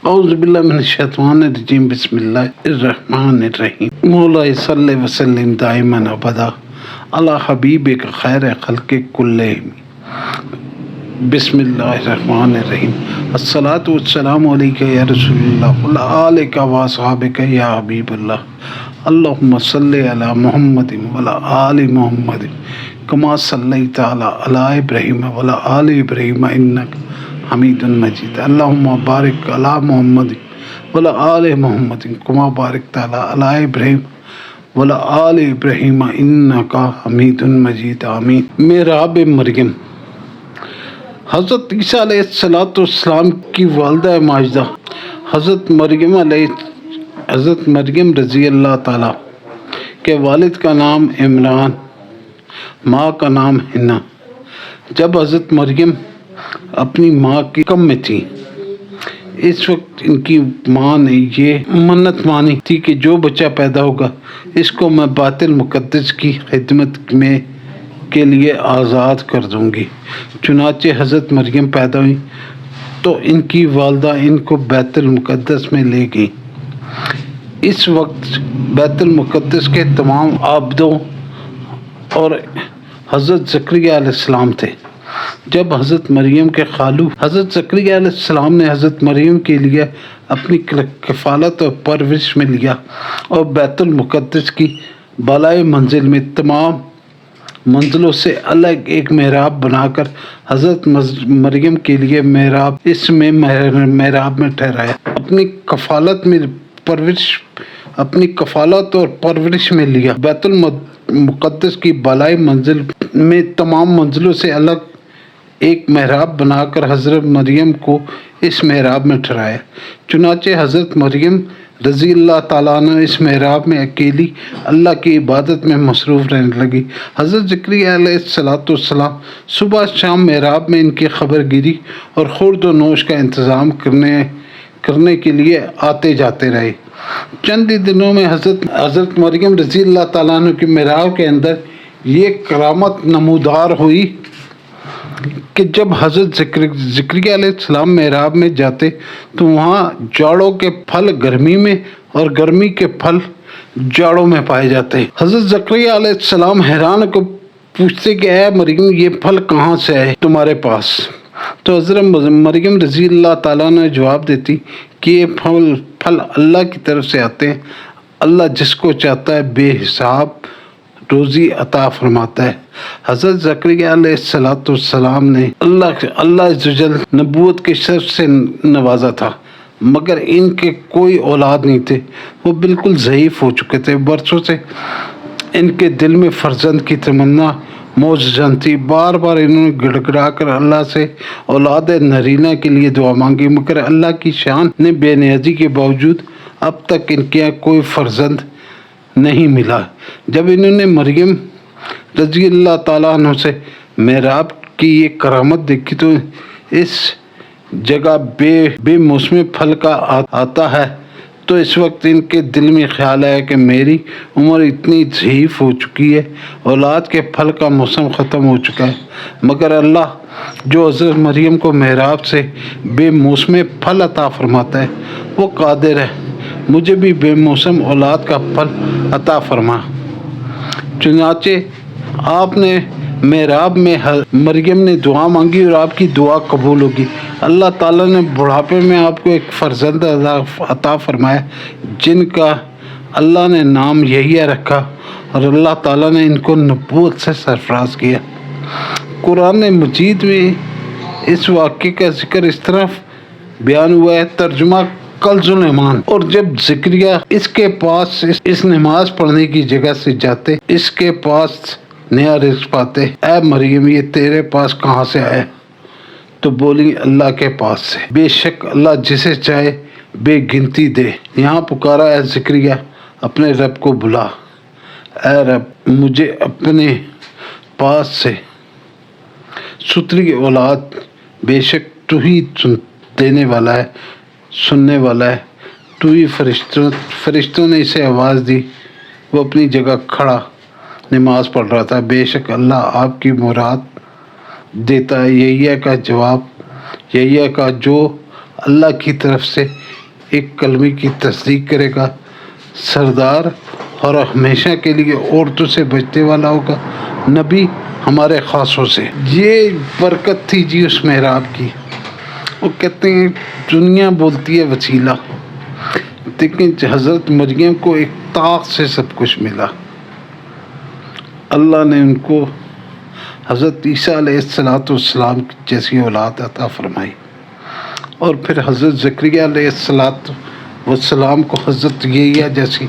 اعوذ باللہ من الشیطان الرجیم بسم اللہ الرحمن الرحیم مولا صلی وسلم دائما ابدا علی حبیبک خیر خلق کلہم بسم اللہ الرحمن الرحیم الصلاۃ والسلام علیک یا رسول اللہ وعلی آلک واصحابک یا حبیب اللہ اللہم صلی علی محمد وعلی آل محمد کما صلیت علی ابراہیم وعلی آل ابراہیم انک حمید مجید اللہم بارک علی محمد وعلی آل محمد کما بارکت علی ابراہیم وعلی آل ابراہیم انک حمید مجید آمین۔ محراب مریم۔ حضرت عیسیٰ علیہ السلام کی والدہ ماجدہ حضرت مریم رضی اللہ تعالیٰ کے والد کا نام عمران، ماں کا نام حنا۔ جب حضرت مریم اپنی ماں کی کم میں تھی، اس وقت ان کی ماں نے یہ منت مانی تھی کہ جو بچہ پیدا ہوگا اس کو میں بیت المقدس کی خدمت میں کے لیے آزاد کر دوں گی۔ چنانچہ حضرت مریم پیدا ہوئی تو ان کی والدہ ان کو بیت المقدس میں لے گئی۔ اس وقت بیت المقدس کے تمام عابدوں اور حضرت زکریا علیہ السلام تھے۔ جب حضرت مریم کے خالو حضرت زکریا علیہ السلام نے حضرت مریم کے لیے اپنی کفالت اور پرورش میں لیا اور بیت المقدس کی بالائے منزل میں تمام منزلوں سے الگ ایک محراب بنا کر حضرت مریم کے لیے محراب میں ٹھہرایا۔ اپنی کفالت اور پرورش میں لیا۔ بیت المقدس کی بالائی منزل میں تمام منزلوں سے الگ ایک محراب بنا کر حضرت مریم کو اس محراب میں ٹھہرایا۔ چنانچہ حضرت مریم رضی اللہ تعالیٰ عنہ اس محراب میں اکیلی اللہ کی عبادت میں مصروف رہنے لگی۔ حضرت زکریا علیہ السلام صبح شام محراب میں ان کی خبر گیری اور خورد و نوش کا انتظام کرنے کے لیے آتے جاتے رہے۔ چند ہی دنوں میں حضرت مریم رضی اللہ تعالیٰ عنہ کی محراب کے اندر یہ کرامت نمودار ہوئی کہ جب حضرت زکریا علیہ السلام محراب میں جاتے تو وہاں جاڑوں کے پھل گرمی میں اور گرمی کے پھل جاڑوں میں پائے جاتے۔ حضرت زکریا علیہ السلام حیران کو پوچھتے کہ اے مریم یہ پھل کہاں سے آئے تمہارے پاس؟ تو حضرت مریم رضی اللہ تعالیٰ نے جواب دیتی کہ یہ پھل اللہ کی طرف سے آتے ہیں۔ اللہ جس کو چاہتا ہے بے حساب روزی عطا فرماتا ہے۔ حضرت زکریا علیہ السلام نے اللہ عز و جل نبوت کے شرف سے نوازا تھا، مگر ان کے کوئی اولاد نہیں تھے۔ وہ بالکل ضعیف ہو چکے تھے۔ برسوں سے ان کے دل میں فرزند کی تمنا موجزن تھی۔ بار بار انہوں نے گڑ گڑا کر اللہ سے اولاد نرینہ کے لیے دعا مانگی، مگر اللہ کی شان نے بے نیازی کے باوجود اب تک ان کے کوئی فرزند نہیں ملا۔ جب انہوں نے مریم رضی اللہ تعالیٰ عنہ سے محراب کی یہ کرامت دیکھی تو اس جگہ بے موسمی پھل کا آتا ہے، تو اس وقت ان کے دل میں خیال آیا کہ میری عمر اتنی ضعیف ہو چکی ہے، اولاد کے پھل کا موسم ختم ہو چکا ہے، مگر اللہ جو حضرت مریم کو محراب سے بے موسم پھل عطا فرماتا ہے وہ قادر ہے مجھے بھی بے موسم اولاد کا پھل عطا فرما۔ چنانچہ آپ نے محراب میں مریم نے دعا مانگی اور آپ کی دعا قبول ہوگی۔ اللہ تعالیٰ نے بڑھاپے میں آپ کو ایک فرزند عطا فرمایا جن کا اللہ نے نام یحییٰ رکھا، اور اللہ تعالیٰ نے ان کو نبوت سے سرفراز کیا۔ قرآن مجید میں اس واقعے کا ذکر اس طرح بیان ہوا ہے، ترجمہ کل سلیمان۔ اور جب زکریا اس کے پاس اس نماز پڑھنے کی جگہ سے جاتے، اس کے پاس نیا رزق پاتے، اے مریم یہ تیرے پاس کہاں سے آیا؟ تو بولی اللہ کے پاس سے، بے شک اللہ جسے چاہے بے گنتی دے۔ یہاں پکارا اے زکریا اپنے رب کو بلا، اے رب مجھے اپنے پاس سے ستری اولاد، بے شک تو ہی دینے والا ہے، سننے والا ہے، تو ہی فرشتوں نے اسے آواز دی، وہ اپنی جگہ کھڑا نماز پڑھ رہا تھا۔ بے شک اللہ آپ کی مراد دیتا ہے۔ یحییٰ کا جواب، یحییٰ کا جو اللہ کی طرف سے ایک کلمے کی تصدیق کرے گا، سردار اور ہمیشہ کے لیے عورتوں سے بچنے والا ہوگا، نبی ہمارے خاصوں سے۔ یہ برکت تھی جی اس محراب کی۔ وہ کہتے ہیں دنیا بولتی ہے وسیلہ، لیکن حضرت مریم کو ایک طاق سے سب کچھ ملا۔ اللہ نے ان کو حضرت عیسیٰ علیہ السلام جیسی اولاد عطا فرمائی، اور پھر حضرت زکریا علیہ السلام کو حضرت یحییٰ جیسی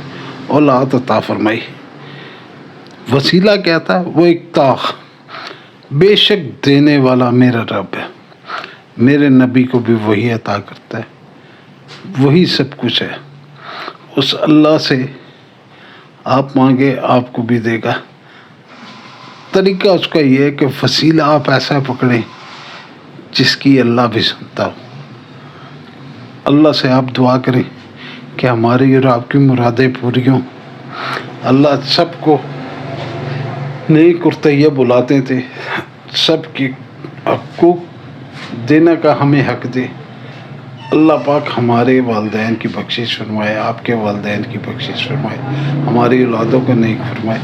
اولاد عطا فرمائی۔ وسیلہ کیا تھا؟ وہ ایک طاق۔ بے شک دینے والا میرا رب ہے، میرے نبی کو بھی وہی عطا کرتا ہے، وہی سب کچھ ہے۔ اس اللہ سے آپ مانگے آپ کو بھی دے گا۔ طریقہ اس کا یہ ہے کہ وسیلہ آپ ایسا پکڑیں جس کی اللہ بھی سنتا ہو۔ اللہ سے آپ دعا کریں کہ ہماری اور آپ کی مرادیں پوری ہوں۔ اللہ سب کو نیک اور طیب بلاتے تھے، سب کی حقوق دینے کا ہمیں حق دے۔ اللہ پاک ہمارے والدین کی بخشش فرمائے، آپ کے والدین کی بخشش فرمائے، ہماری اولادوں کو نیک فرمائے۔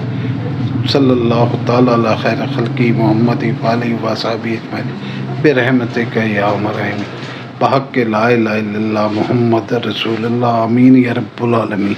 صلی اللہ تعالیٰ علی خیر خلقی محمد وآلہ وصحبہ اجمعین برحمتک یا ارحم الراحمین بحق لا الہ الا اللہ محمد رسول اللہ آمین یا رب العالمین۔